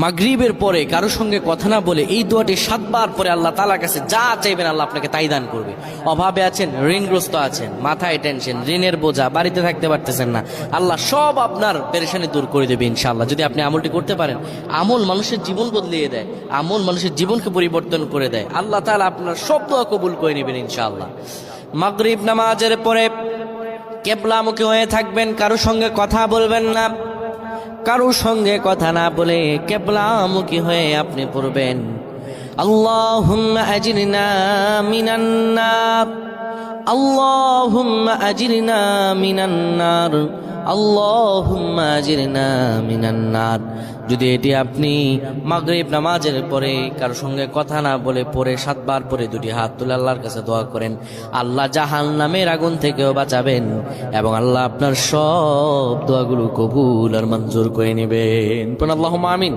মাগরিবের পরে কারোর সঙ্গে কথা না বলে এই দোয়াটি 7 বার পরে আল্লাহ তাআলার কাছে যা চাইবেন আল্লাহ আপনাকে তাই দান করবে। অভাবে আছেন, ঋণগ্রস্ত আছেন, মাথায় টেনশন, ঋণের বোঝা, বাড়িতে থাকতে পারতেছেন না, আল্লাহ সব আপনার পেরেশানি দূর করে দেবে ইনশাআল্লাহ, যদি আপনি আমলটি করতে পারেন। আমল মানুষের জীবন বদলিয়ে দেয়, আমল মানুষের জীবনকে পরিবর্তন করে দেয়। আল্লাহ তাআলা আপনার সব দোয়া কবুল করে নেবেন ইনশাআল্লাহ। মাগরিব নামাজের পরে কিবলামুখী হয়ে থাকবেন, কারোর সঙ্গে কথা বলবেন না, কারোর সঙ্গে কথা না বলে কিবলামুখী হয়ে আপনি পড়বেন আল্লাহুম্মা আজিরনা মিনান নার, আল্লাহুম্মা আজিরনা মিনান নার, আল্লাহুম্মা আজিরনা মিনান নার। যদি এটি আপনি মাগরিব নামাজের পরে কারোর সঙ্গে কথা না বলে পড়ে 7 বার পরে দুটি হাত তুলে আল্লাহর কাছে দোয়া করেন, আল্লাহ জাহান্নামের আগুন থেকেও বাঁচাবেন এবং আল্লাহ আপনার সব দোয়াগুলো কবুল আর মঞ্জুর করে নেবেন। আল্লাহুম্মা আমিন।